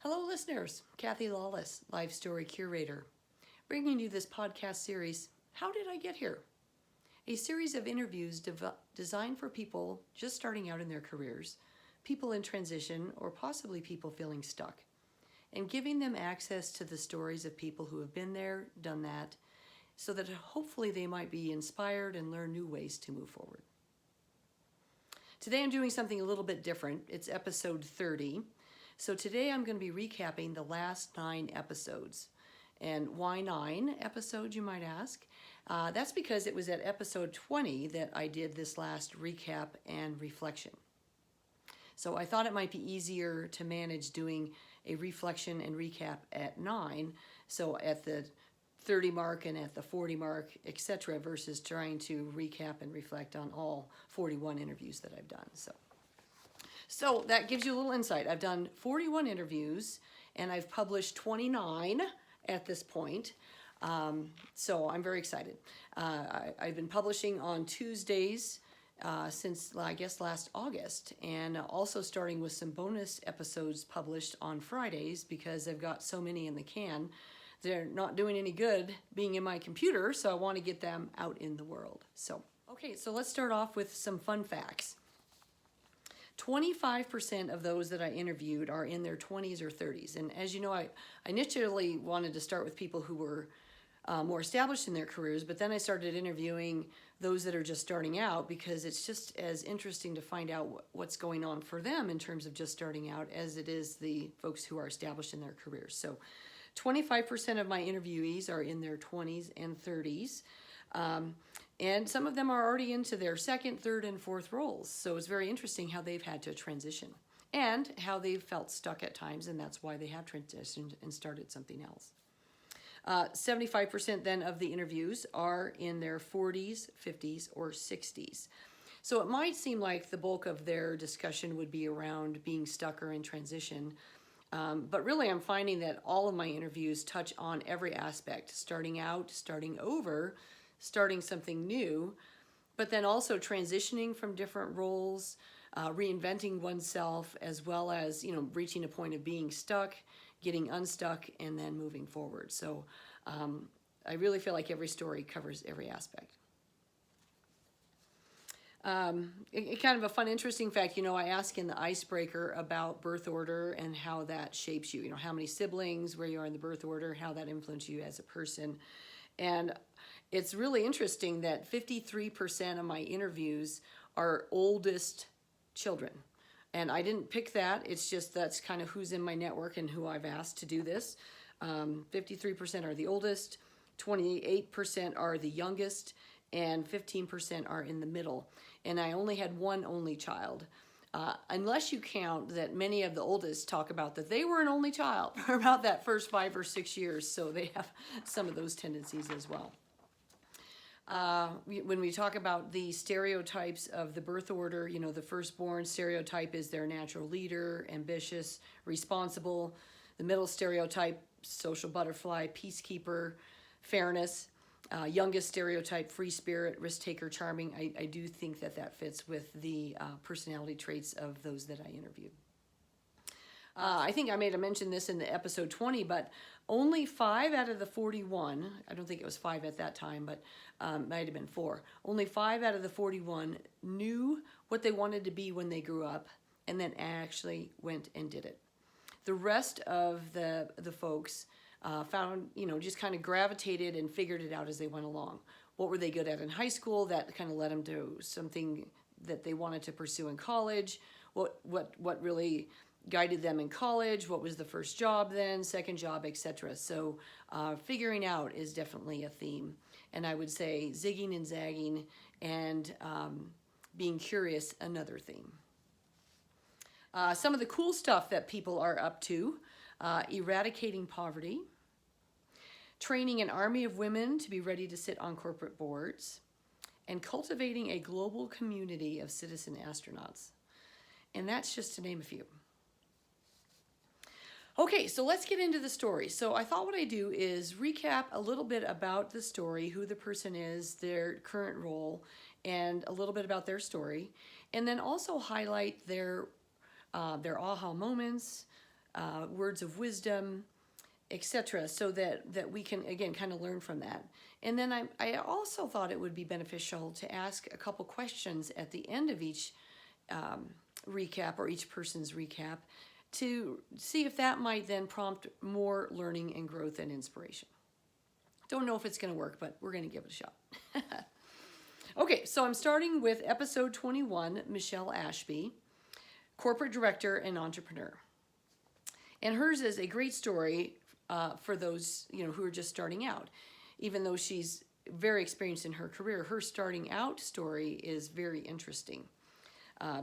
Hello, listeners. Kathy Lawless, Life Story Curator, bringing you this podcast series, How Did I Get Here? A series of interviews designed for people just starting out in their careers, people in transition, or possibly people feeling stuck, and giving them access to the stories of people who have been there, done that, so that hopefully they might be inspired and learn new ways to move forward. Today I'm doing something a little bit different. It's episode 30. So today I'm going to be recapping the last 9 episodes. And why 9 episodes, you might ask? That's because it was at episode 20 that I did this last recap and reflection. So I thought it might be easier to manage doing a reflection and recap at 9, so at the 30 mark and at the 40 mark, etc., versus trying to recap and reflect on all 41 interviews that I've done. So that gives you a little insight. I've done 41 interviews and I've published 29 at this point. So I'm very excited. I've been publishing on Tuesdays since, I guess, last August, and also starting with some bonus episodes published on Fridays because I've got so many in the can. They're not doing any good being in my computer, so I want to get them out in the world. So let's start off with some fun facts. 25% of those that I interviewed are in their 20s or 30s. And as you know, I initially wanted to start with people who were more established in their careers, but then I started interviewing those that are just starting out because it's just as interesting to find out what's going on for them in terms of just starting out as it is the folks who are established in their careers. So 25% of my interviewees are in their 20s and 30s. And some of them are already into their second, third, and fourth roles. So it's very interesting how they've had to transition and how they've felt stuck at times, and that's why they have transitioned and started something else. 75% then of the interviews are in their 40s, 50s, or 60s. So it might seem like the bulk of their discussion would be around being stuck or in transition. But really, I'm finding that all of my interviews touch on every aspect, starting out, starting over, starting something new, but then also transitioning from different roles, reinventing oneself, as well as, reaching a point of being stuck, getting unstuck, and then moving forward. So I really feel like every story covers every aspect. Kind of a fun, interesting fact, I ask in the icebreaker about birth order and how that shapes you, how many siblings, where you are in the birth order, how that influences you as a person. And it's really interesting that 53% of my interviews are oldest children. And I didn't pick that. It's just that's kind of who's in my network and who I've asked to do this. 53% are the oldest, 28% are the youngest, and 15% are in the middle. And I only had one only child. Unless you count that many of the oldest talk about that they were an only child for about that first 5 or 6 years, so they have some of those tendencies as well. When we talk about the stereotypes of the birth order, the firstborn stereotype is their natural leader, ambitious, responsible. The middle stereotype, social butterfly, peacekeeper, fairness. Youngest stereotype, free spirit, risk taker, charming. I do think that fits with the personality traits of those that I interviewed. I think I may have mentioned this in the episode 20, but only 5 out of the 41, I don't think it was 5 at that time, but might have been 4. Only 5 out of the 41 knew what they wanted to be when they grew up and then actually went and did it. The rest of the folks found, just kind of gravitated and figured it out as they went along. What were they good at in high school? That kind of led them to something that they wanted to pursue in college. What really guided them in college? What was the first job then, second job, etc. So figuring out is definitely a theme. And I would say zigging and zagging and being curious, another theme. Some of the cool stuff that people are up to, eradicating poverty, training an army of women to be ready to sit on corporate boards, and cultivating a global community of citizen astronauts. And that's just to name a few. Okay, so let's get into the story. So I thought what I'd do is recap a little bit about the story, who the person is, their current role, and a little bit about their story, and then also highlight their aha moments, words of wisdom, etc., so that we can, again, kind of learn from that. And then I also thought it would be beneficial to ask a couple questions at the end of each recap, or each person's recap, to see if that might then prompt more learning and growth and inspiration. Don't know if it's going to work, but we're going to give it a shot. Okay, so I'm starting with episode 21, Michelle Ashby, corporate director and entrepreneur. And hers is a great story for those, who are just starting out. Even though she's very experienced in her career, her starting out story is very interesting.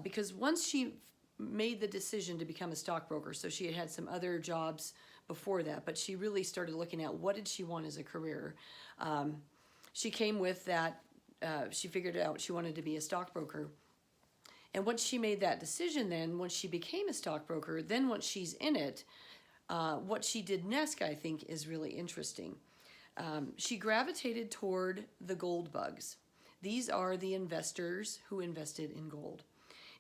Because once she made the decision to become a stockbroker, so she had some other jobs before that, but she really started looking at what did she want as a career. She came with that, she figured out she wanted to be a stockbroker. And once she made that decision, then once she became a stockbroker, then once she's in it, what she did next, I think, is really interesting. She gravitated toward the gold bugs. These are the investors who invested in gold.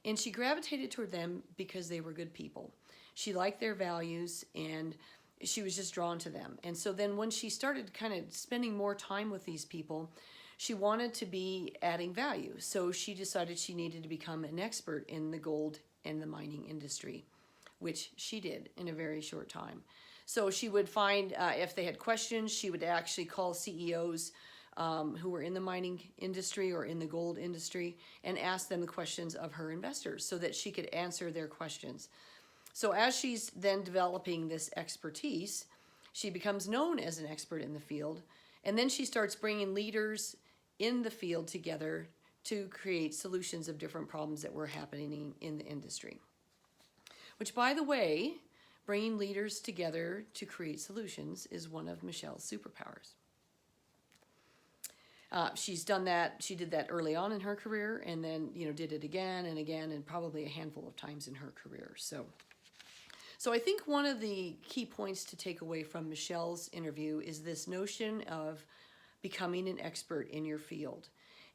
And she gravitated toward them because they were good people. She liked their values, and she was just drawn to them. And so then when she started kind of spending more time with these people, she wanted to be adding value. So she decided she needed to become an expert in the gold and the mining industry, which she did in a very short time. So she would find, if they had questions, she would actually call CEOs who were in the mining industry or in the gold industry and ask them the questions of her investors so that she could answer their questions. So as she's then developing this expertise, she becomes known as an expert in the field, and then she starts bringing leaders in the field together to create solutions of different problems that were happening in the industry. Which, by the way, bringing leaders together to create solutions is one of Michelle's superpowers. She's done that. She did that early on in her career, and then did it again and again, and probably a handful of times in her career. So I think one of the key points to take away from Michelle's interview is this notion of becoming an expert in your field.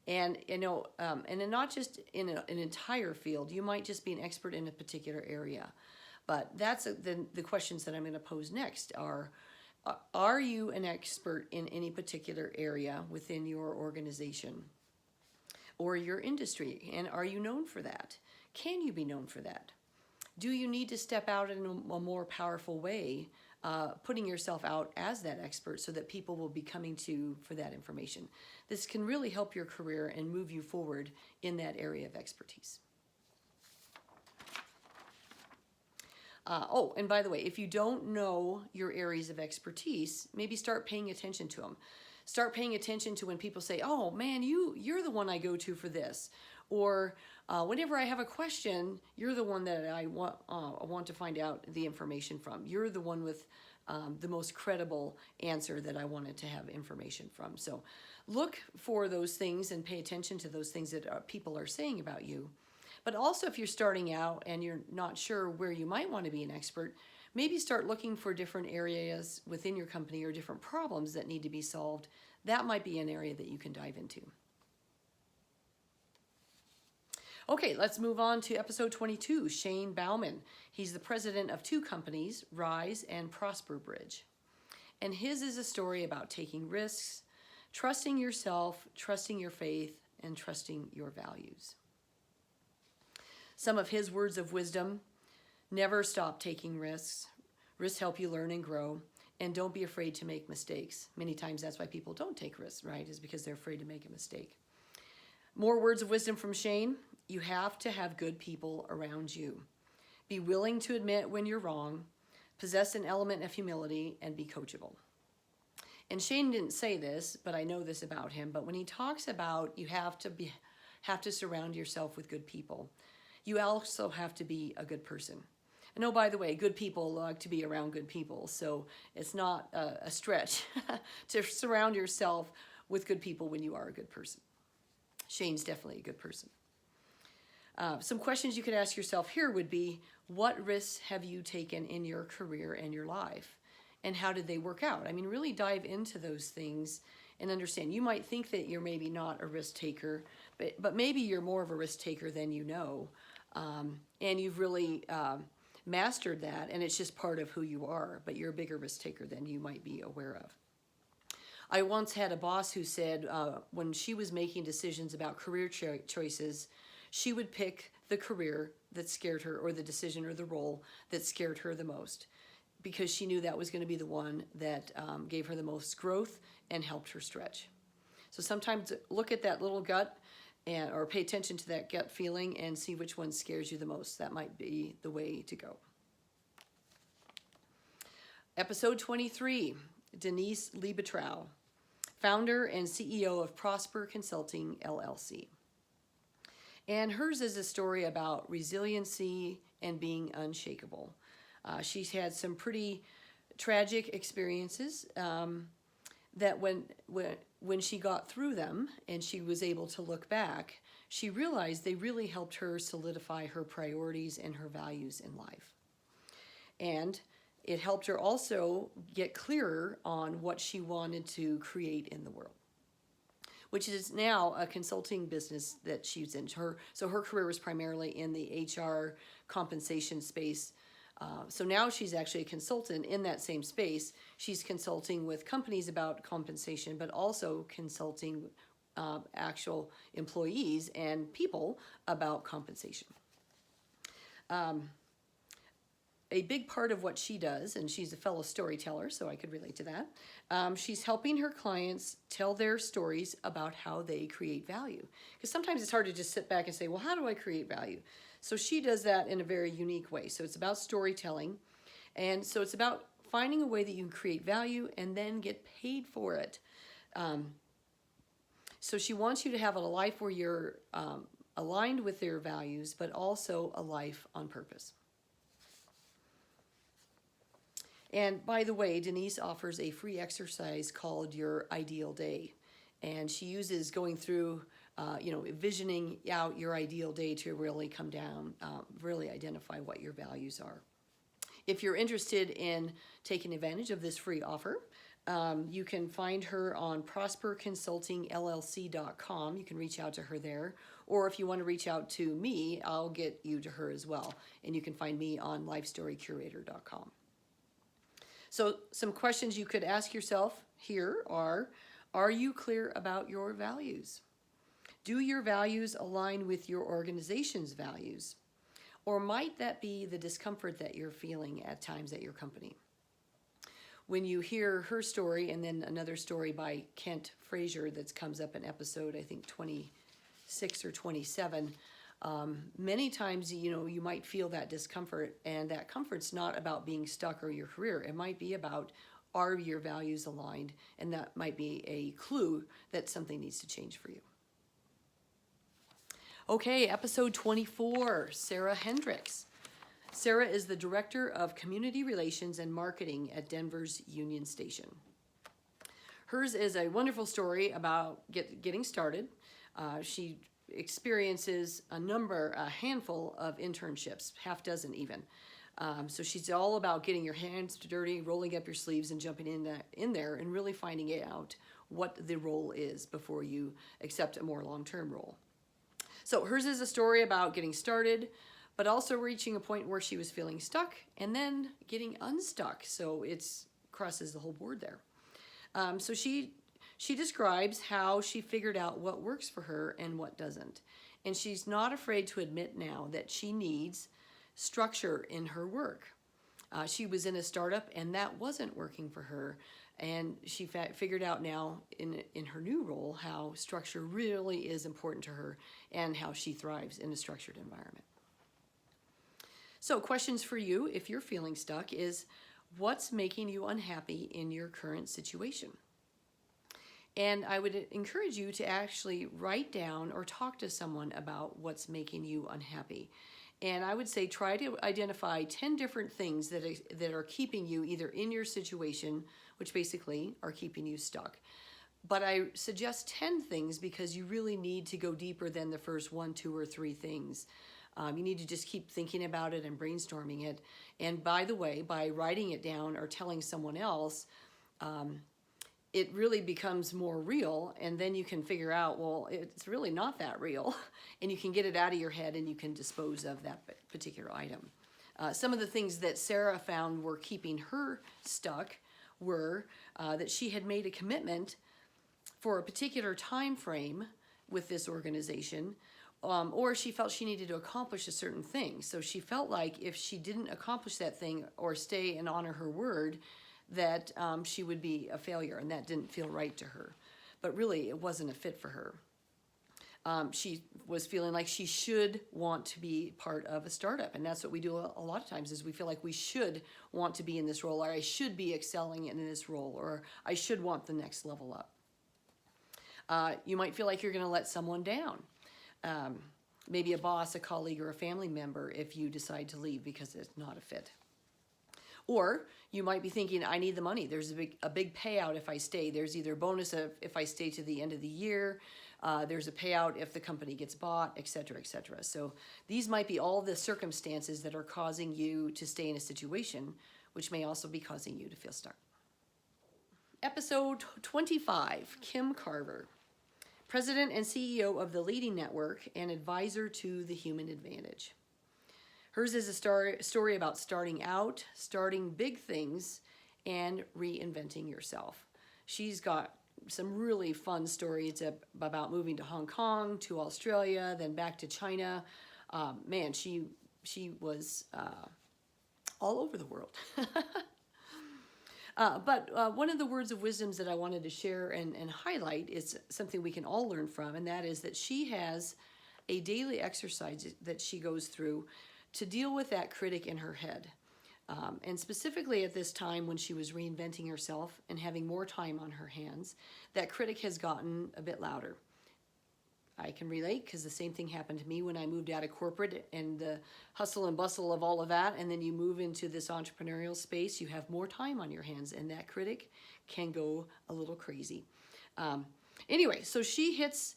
And and not just in an entire field. You might just be an expert in a particular area. But that's the questions that I'm going to pose next are you an expert in any particular area within your organization or your industry? And are you known for that? Can you be known for that? Do you need to step out in a more powerful way, putting yourself out as that expert so that people will be coming to you for that information? This can really help your career and move you forward in that area of expertise. And by the way, if you don't know your areas of expertise, maybe start paying attention to them. Start paying attention to when people say, oh man, you're the one I go to for this. Or whenever I have a question, you're the one that I want to find out the information from. You're the one with the most credible answer that I wanted to have information from. So look for those things and pay attention to those things that people are saying about you. But also, if you're starting out and you're not sure where you might want to be an expert, maybe start looking for different areas within your company or different problems that need to be solved. That might be an area that you can dive into. Okay, let's move on to episode 22, Shane Bauman. He's the president of two companies, Rise and Prosper Bridge. And his is a story about taking risks, trusting yourself, trusting your faith, and trusting your values. Some of his words of wisdom: never stop taking risks. Risks help you learn and grow, and don't be afraid to make mistakes. Many times that's why people don't take risks, right? Is because they're afraid to make a mistake. More words of wisdom from Shane: you have to have good people around you. Be willing to admit when you're wrong, possess an element of humility, and be coachable. And Shane didn't say this, but I know this about him, but when he talks about you have to surround yourself with good people, you also have to be a good person. And oh, by the way, good people like to be around good people, so it's not a stretch to surround yourself with good people when you are a good person. Shane's definitely a good person. Some questions you could ask yourself here would be, what risks have you taken in your career and your life? And how did they work out? I mean, really dive into those things and understand. You might think that you're maybe not a risk taker, but maybe you're more of a risk taker than you know. And you've really mastered that, and it's just part of who you are, but you're a bigger risk taker than you might be aware of. I once had a boss who said when she was making decisions about career choices, she would pick the career that scared her, or the decision or the role that scared her the most, because she knew that was going to be the one that gave her the most growth and helped her stretch. So sometimes look at that little gut or pay attention to that gut feeling and see which one scares you the most. That might be the way to go. Episode 23, Denise Lee, founder and CEO of Prosper Consulting, LLC. And hers is a story about resiliency and being unshakable. She's had some pretty tragic experiences that when she got through them and she was able to look back, she realized they really helped her solidify her priorities and her values in life. And it helped her also get clearer on what she wanted to create in the world, which is now a consulting business that she's in. So her career was primarily in the HR compensation space. So now she's actually a consultant in that same space. She's consulting with companies about compensation, but also consulting actual employees and people about compensation. A big part of what she does, and she's a fellow storyteller, so I could relate to that, she's helping her clients tell their stories about how they create value. Because sometimes it's hard to just sit back and say, well, how do I create value? So she does that in a very unique way. So it's about storytelling. And so it's about finding a way that you can create value and then get paid for it. So she wants you to have a life where you're aligned with their values, but also a life on purpose. And by the way, Denise offers a free exercise called Your Ideal Day. And she uses going through, visioning out your ideal day to really come down, really identify what your values are. If you're interested in taking advantage of this free offer, you can find her on prosperconsultingllc.com. You can reach out to her there. Or if you want to reach out to me, I'll get you to her as well. And you can find me on lifestorycurator.com. So some questions you could ask yourself here are you clear about your values? Do your values align with your organization's values? Or might that be the discomfort that you're feeling at times at your company? When you hear her story and then another story by Kent Frasier that comes up in episode, I think 26 or 27, many times, you might feel that discomfort, and that comfort's not about being stuck or your career. It might be about, are your values aligned? And that might be a clue that something needs to change for you. Okay, episode 24, Sarah Hendrix. Sarah is the Director of Community Relations and Marketing at Denver's Union Station. Hers is a wonderful story about getting started. She experiences a handful of internships, half dozen even. So she's all about getting your hands dirty, rolling up your sleeves, and jumping in there and really finding out what the role is before you accept a more long-term role. So hers is a story about getting started, but also reaching a point where she was feeling stuck and then getting unstuck. So it crosses the whole board there. So she describes how she figured out what works for her and what doesn't. And she's not afraid to admit now that she needs structure in her work. She was in a startup and that wasn't working for her. And she figured out now in her new role how structure really is important to her and how she thrives in a structured environment. So questions for you if you're feeling stuck is, what's making you unhappy in your current situation? And I would encourage you to actually write down or talk to someone about what's making you unhappy. And I would say try to identify 10 different things that are keeping you either in your situation, which basically are keeping you stuck. But I suggest 10 things because you really need to go deeper than the first 1, 2, or 3 things. You need to just keep thinking about it and brainstorming it. And by the way, by writing it down or telling someone else, it really becomes more real, and then you can figure out, well, it's really not that real, and you can get it out of your head and you can dispose of that particular item. Some of the things that Sarah found were keeping her stuck were that she had made a commitment for a particular time frame with this organization, or she felt she needed to accomplish a certain thing. So she felt like if she didn't accomplish that thing or stay and honor her word, that she would be a failure, and that didn't feel right to her. But really, it wasn't a fit for her. She was feeling like she should want to be part of a startup, and that's what we do a lot of times, is we feel like we should want to be in this role, or I should be excelling in this role, or I should want the next level up. You might feel like you're going to let someone down. Maybe a boss, a colleague, or a family member if you decide to leave because it's not a fit. Or you might be thinking, I need the money. There's a big payout if I stay. There's either a bonus if I stay to the end of the year. There's a payout if the company gets bought, et cetera, et cetera. So these might be all the circumstances that are causing you to stay in a situation, which may also be causing you to feel stuck. Episode 25, Kim Carver, President and CEO of the Leading Network and advisor to the Human Advantage. Hers is a story about starting out, starting big things, and reinventing yourself. She's got some really fun stories about moving to Hong Kong, to Australia, then back to China. Man, she was all over the world. But one of the words of wisdoms that I wanted to share and highlight is something we can all learn from, and that is that she has a daily exercise that she goes through to deal with that critic in her head. And specifically at this time when she was reinventing herself and having more time on her hands, that critic has gotten a bit louder. I can relate because the same thing happened to me when I moved out of corporate and the hustle and bustle of all of that, and then you move into this entrepreneurial space, you have more time on your hands, and that critic can go a little crazy. Anyway, so she hits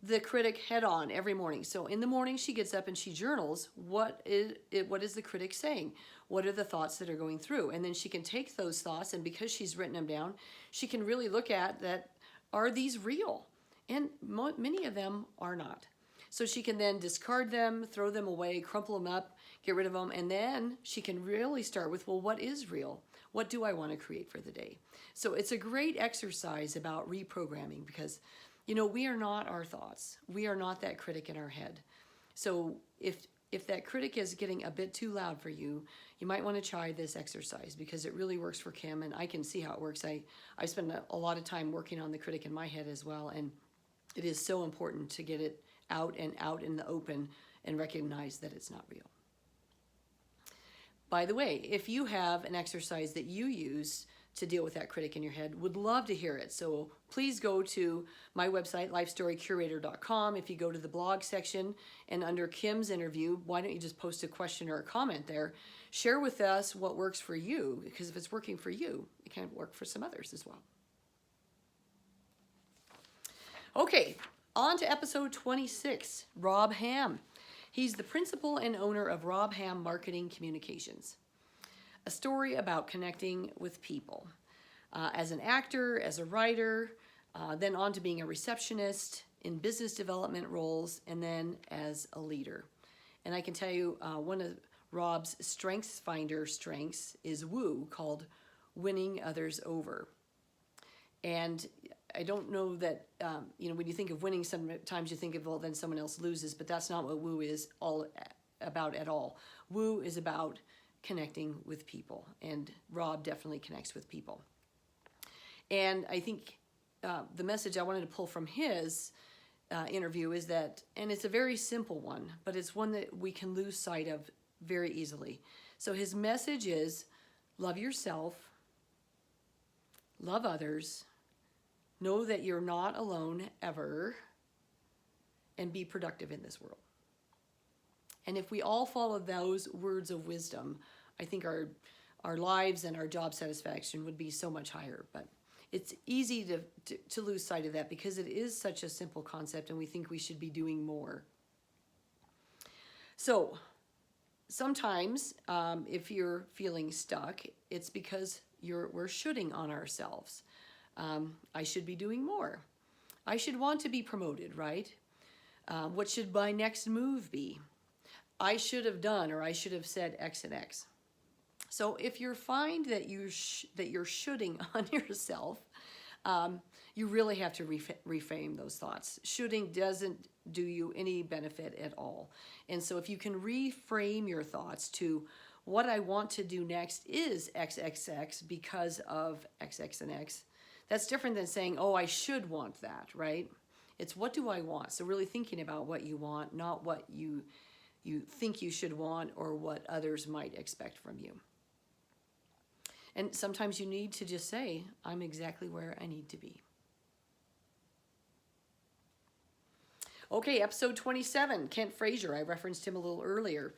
the critic head on every morning. So in the morning she gets up and she journals what is the critic saying? What are the thoughts that are going through? And then she can take those thoughts, and because she's written them down, she can really look at that, are these real? And many of them are not. So she can then discard them, throw them away, crumple them up, get rid of them, and then she can really start with, well, what is real? What do I want to create for the day? So it's a great exercise about reprogramming because, we are not our thoughts. We are not that critic in our head. So if that critic is getting a bit too loud for you, you might want to try this exercise because it really works for Kim, and I can see how it works. I spend a lot of time working on the critic in my head as well, and it is so important to get it out in the open and recognize that it's not real. By the way, if you have an exercise that you use to deal with that critic in your head, would love to hear it. So please go to my website, lifestorycurator.com. If you go to the blog section and under Kim's interview, why don't you just post a question or a comment there? Share with us what works for you, because if it's working for you, it can work for some others as well. Okay, on to episode 26, Rob Ham. He's the principal and owner of Rob Ham Marketing Communications. A story about connecting with people. As an actor, as a writer, then on to being a receptionist, in business development roles, and then as a leader. And I can tell you one of Rob's strengths is woo, called winning others over. And I don't know that, when you think of winning, sometimes you think of, well, then someone else loses, but that's not what woo is all about at all. Woo is about connecting with people, and Rob definitely connects with people. And I think the message I wanted to pull from his interview is that, and it's a very simple one, but it's one that we can lose sight of very easily. So his message is, love yourself, love others, know that you're not alone ever, and be productive in this world. And if we all follow those words of wisdom, I think our lives and our job satisfaction would be so much higher. But it's easy to lose sight of that because it is such a simple concept and we think we should be doing more. So sometimes if you're feeling stuck, it's because we're shoulding on ourselves. I should be doing more. I should want to be promoted, right? What should my next move be? I should have done, or I should have said X and X. So if you find that you're shoulding on yourself, you really have to reframe those thoughts. Shoulding doesn't do you any benefit at all. And so if you can reframe your thoughts to what I want to do next is XXX because of XX and X, that's different than saying, oh, I should want that, right? It's what do I want? So really thinking about what you want, not what you think you should want or what others might expect from you. And sometimes you need to just say, I'm exactly where I need to be. Okay, episode 27, Kent Frasier. I referenced him a little earlier.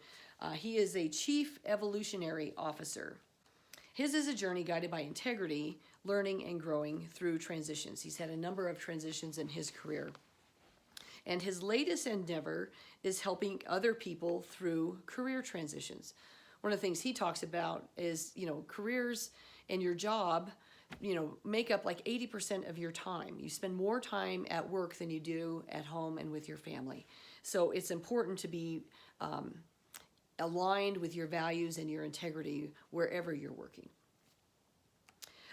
He is a chief evolutionary officer. His is a journey guided by integrity, learning and growing through transitions. He's had a number of transitions in his career. And his latest endeavor is helping other people through career transitions. One of the things he talks about is, careers and your job, make up like 80% of your time. You spend more time at work than you do at home and with your family. So it's important to be aligned with your values and your integrity wherever you're working.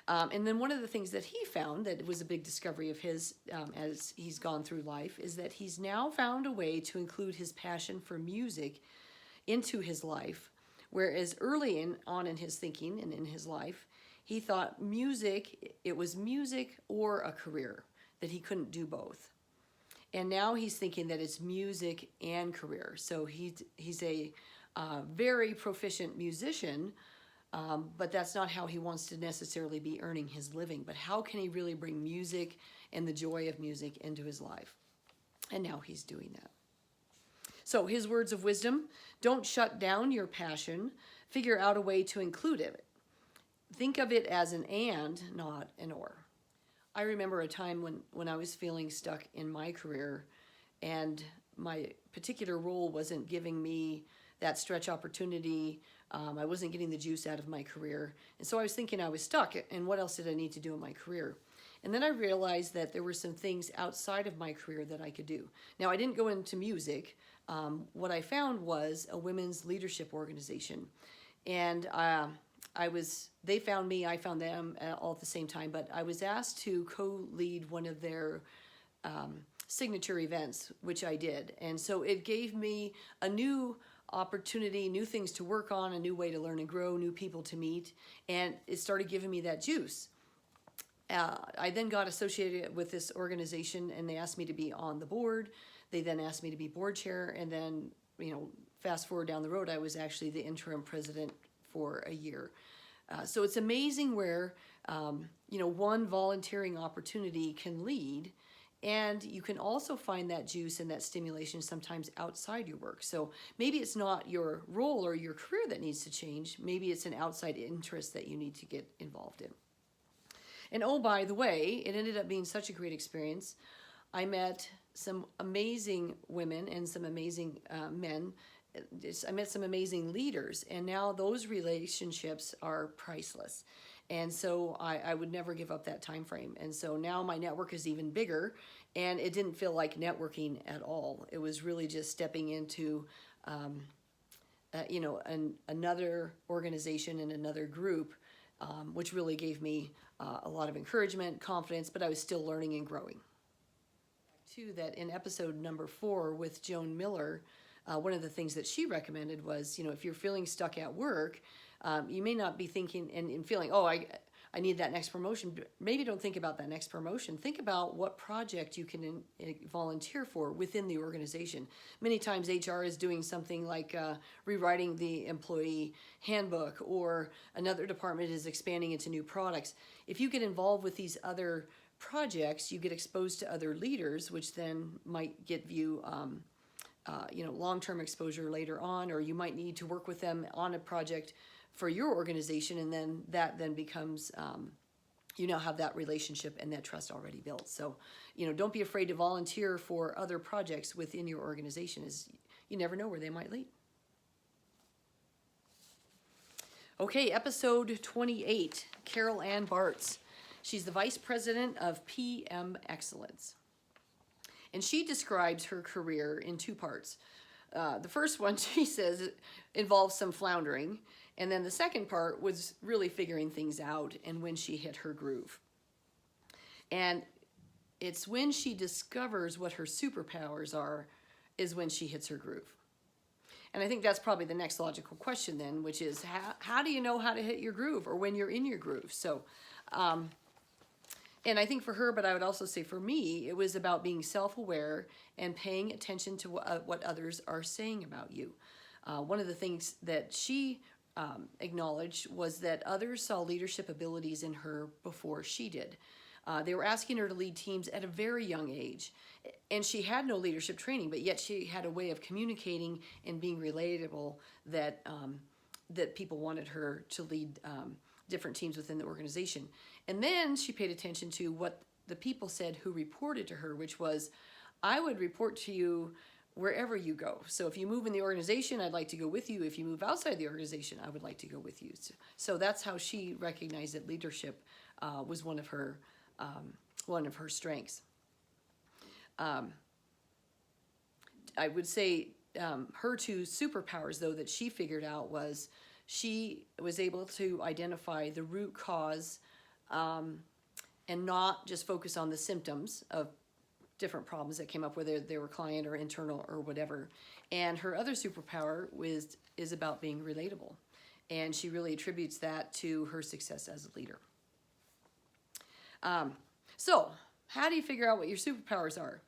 And then one of the things that he found that was a big discovery of his as he's gone through life is that he's now found a way to include his passion for music into his life, whereas early on in his thinking and in his life, he thought it was music or a career, that he couldn't do both. And now he's thinking that it's music and career. So he's a very proficient musician, but that's not how he wants to necessarily be earning his living. But how can he really bring music and the joy of music into his life? And now he's doing that. So his words of wisdom: don't shut down your passion. Figure out a way to include it. Think of it as an and, not an or. I remember a time when I was feeling stuck in my career and my particular role wasn't giving me that stretch opportunity. I wasn't getting the juice out of my career. And so I was thinking I was stuck, and what else did I need to do in my career? And then I realized that there were some things outside of my career that I could do. Now, I didn't go into music. What I found was a women's leadership organization. And they found me, I found them all at the same time, but I was asked to co-lead one of their signature events, which I did. And so it gave me a new opportunity, new things to work on, a new way to learn and grow, new people to meet, and it started giving me that juice. I then got associated with this organization, and they asked me to be on the board. They then asked me to be board chair, and then, fast forward down the road, I was actually the interim president for a year. So it's amazing where, one volunteering opportunity can lead, and you can also find that juice and that stimulation sometimes outside your work. So maybe it's not your role or your career that needs to change. Maybe it's an outside interest that you need to get involved in. And oh, by the way, it ended up being such a great experience. I met some amazing women and some amazing men. I met some amazing leaders, and now those relationships are priceless. And so I would never give up that time frame. And so now my network is even bigger, and it didn't feel like networking at all. It was really just stepping into, another organization and another group, which really gave me a lot of encouragement, confidence, but I was still learning and growing. Too, that in episode number 4 with Joan Miller, one of the things that she recommended was, if you're feeling stuck at work, you may not be thinking and feeling, I need that next promotion. Maybe don't think about that next promotion. Think about what project you can volunteer for within the organization. Many times HR is doing something like rewriting the employee handbook, or another department is expanding into new products. If you get involved with these other projects, you get exposed to other leaders, which then might give you long-term exposure later on, or you might need to work with them on a project for your organization, and then that becomes, you now have that relationship and that trust already built. So, don't be afraid to volunteer for other projects within your organization, as you never know where they might lead. Okay, episode 28, Carol Ann Bartz. She's the Vice President of PM Excellence. And she describes her career in 2 parts. The first one, she says, involves some floundering. And then the second part was really figuring things out and when she hit her groove. And it's when she discovers what her superpowers are is when she hits her groove. And I think that's probably the next logical question then, which is how do you know how to hit your groove or when you're in your groove? So, and I think for her, but I would also say for me, it was about being self-aware and paying attention to what others are saying about you. One of the things that she acknowledged was that others saw leadership abilities in her before she did. They were asking her to lead teams at a very young age, and she had no leadership training, but yet she had a way of communicating and being relatable that that people wanted her to lead different teams within the organization. And then she paid attention to what the people said who reported to her, which was, I would report to you wherever you go. So if you move in the organization, I'd like to go with you. If you move outside the organization, I would like to go with you. So that's how she recognized that leadership was one of her strengths. I would say her two superpowers, though, that she figured out was she was able to identify the root cause and not just focus on the symptoms of different problems that came up, whether they were client or internal or whatever. And her other superpower is about being relatable. And she really attributes that to her success as a leader. So how do you figure out what your superpowers are?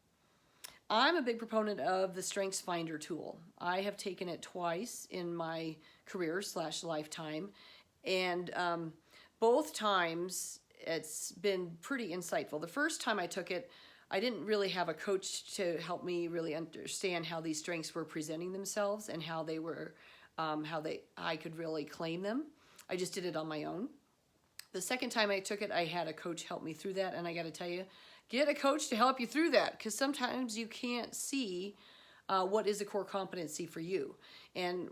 I'm a big proponent of the Strengths Finder tool. I have taken it twice in my career/lifetime, and both times it's been pretty insightful. The first time I took it, I didn't really have a coach to help me really understand how these strengths were presenting themselves and how they were, I could really claim them. I just did it on my own. The second time I took it, I had a coach help me through that, and I got to tell you, get a coach to help you through that, because sometimes you can't see what is a core competency for you. And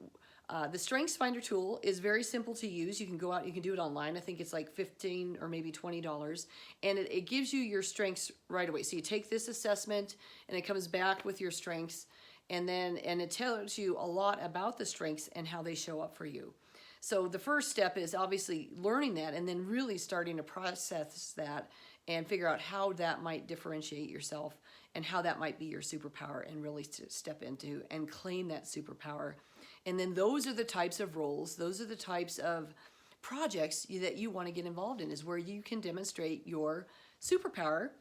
the Strengths Finder tool is very simple to use. You can go out, you can do it online. I think it's like $15 or maybe $20, and it gives you your strengths right away. So you take this assessment, and it comes back with your strengths, and it tells you a lot about the strengths and how they show up for you. So the first step is obviously learning that and then really starting to process that and figure out how that might differentiate yourself and how that might be your superpower, and really step into and claim that superpower. And then those are the types of roles, those are the types of projects that you want to get involved in, is where you can demonstrate your superpower,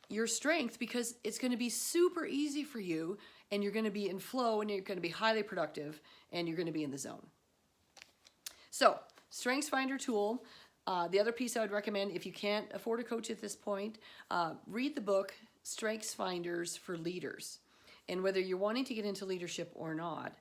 your strength, because it's going to be super easy for you, and you're going to be in flow, and you're going to be highly productive, and you're going to be in the zone. So, Strengths Finder tool. The other piece I would recommend, if you can't afford a coach at this point, read the book Strengths Finders for Leaders. And whether you're wanting to get into leadership or not,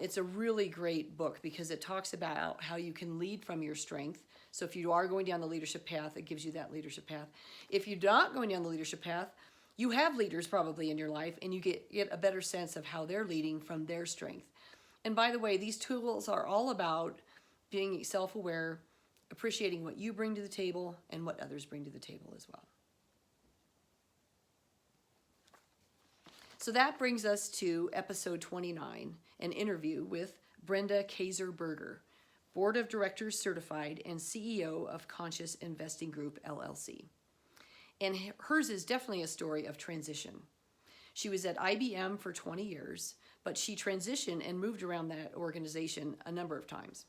it's a really great book because it talks about how you can lead from your strength. So if you are going down the leadership path, it gives you that leadership path. If you're not going down the leadership path, you have leaders probably in your life, and you get a better sense of how they're leading from their strength. And by the way, these tools are all about being self-aware, appreciating what you bring to the table and what others bring to the table as well. So that brings us to episode 29, an interview with Brenda Kaiser-Berger, Board of Directors Certified and CEO of Conscious Investing Group, LLC. And hers is definitely a story of transition. She was at IBM for 20 years, but she transitioned and moved around that organization a number of times.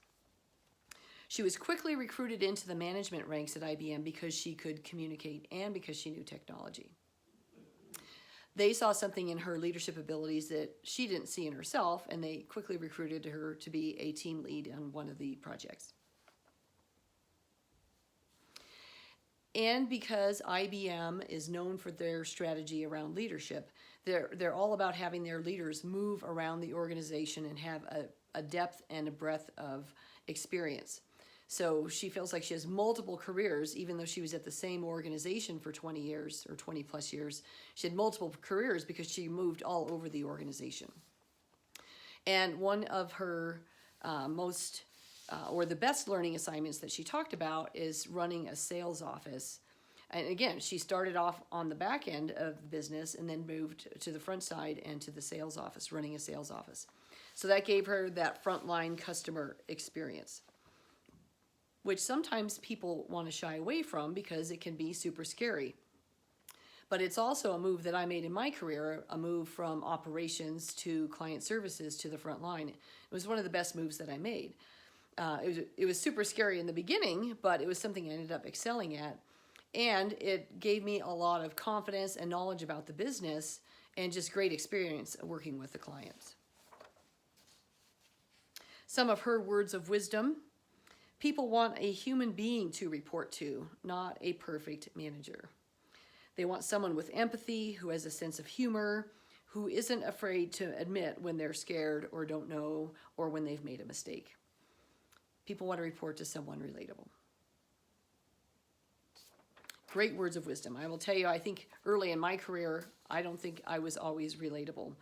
She was quickly recruited into the management ranks at IBM because she could communicate and because she knew technology. They saw something in her leadership abilities that she didn't see in herself, and they quickly recruited her to be a team lead on one of the projects. And because IBM is known for their strategy around leadership, they're all about having their leaders move around the organization and have a depth and a breadth of experience. So she feels like she has multiple careers, even though she was at the same organization for 20 years or 20 plus years. She had multiple careers because she moved all over the organization. And one of her the best learning assignments that she talked about is running a sales office And again, she started off on the back end of the business and then moved to the front side and to the sales office, running a sales office. So that gave her that frontline customer experience, which sometimes people want to shy away from because it can be super scary. But it's also a move that I made in my career, a move from operations to client services to the front line. It was one of the best moves that I made. It was super scary in the beginning, but it was something I ended up excelling at. And it gave me a lot of confidence and knowledge about the business and just great experience working with the clients. Some of her words of wisdom: people want a human being to report to, not a perfect manager. They want someone with empathy, who has a sense of humor, who isn't afraid to admit when they're scared or don't know or when they've made a mistake. People want to report to someone relatable. Great words of wisdom. I will tell you, I think early in my career, I don't think I was always relatable.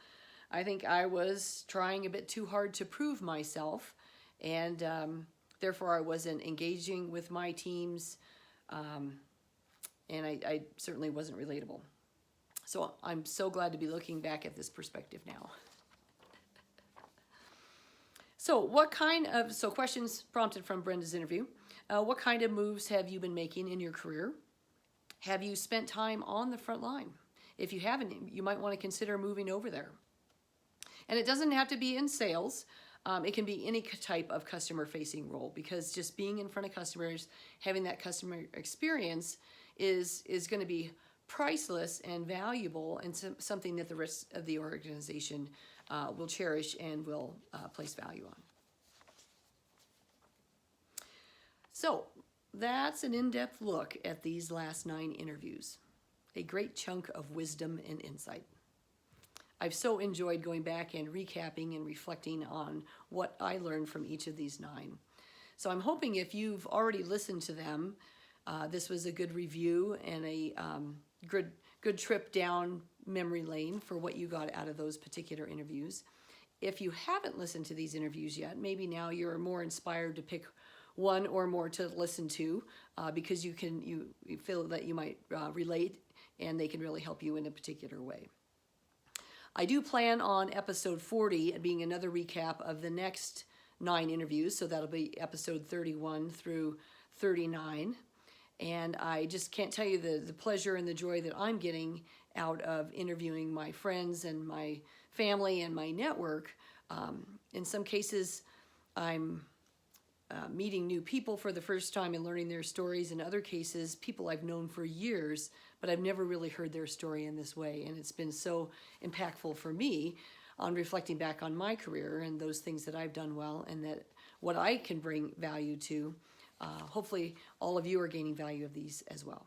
I think I was trying a bit too hard to prove myself, and therefore I wasn't engaging with my teams, and I certainly wasn't relatable. So I'm so glad to be looking back at this perspective now. So questions prompted from Brenda's interview. What kind of moves have you been making in your career? Have you spent time on the front line? If you haven't, you might want to consider moving over there. And it doesn't have to be in sales. It can be any type of customer-facing role, because just being in front of customers, having that customer experience is going to be priceless and valuable, and something that the rest of the organization will cherish and will place value on. So that's an in-depth look at these last 9 interviews. A great chunk of wisdom and insight. I've so enjoyed going back and recapping and reflecting on what I learned from each of these 9. So I'm hoping if you've already listened to them, this was a good review and a good trip down memory lane for what you got out of those particular interviews. If you haven't listened to these interviews yet, maybe now you're more inspired to pick one or more to listen to, because you feel that you might relate and they can really help you in a particular way. I do plan on episode 40 being another recap of the next 9 interviews, so that'll be episode 31 through 39. And I just can't tell you the pleasure and the joy that I'm getting out of interviewing my friends and my family and my network. In some cases, I'm meeting new people for the first time and learning their stories. In other cases, people I've known for years, but I've never really heard their story in this way. And it's been so impactful for me on reflecting back on my career and those things that I've done well, and that what I can bring value to. Hopefully all of you are gaining value of these as well.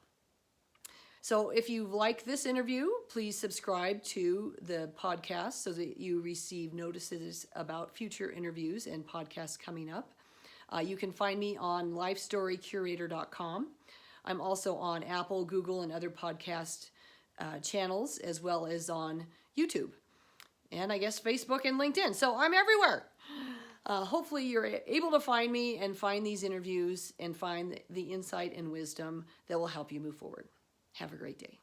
So if you like this interview, please subscribe to the podcast so that you receive notices about future interviews and podcasts coming up. You can find me on lifestorycurator.com. I'm also on Apple, Google, and other podcast channels, as well as on YouTube. And I guess Facebook and LinkedIn. So I'm everywhere. Hopefully you're able to find me and find these interviews and find the insight and wisdom that will help you move forward. Have a great day.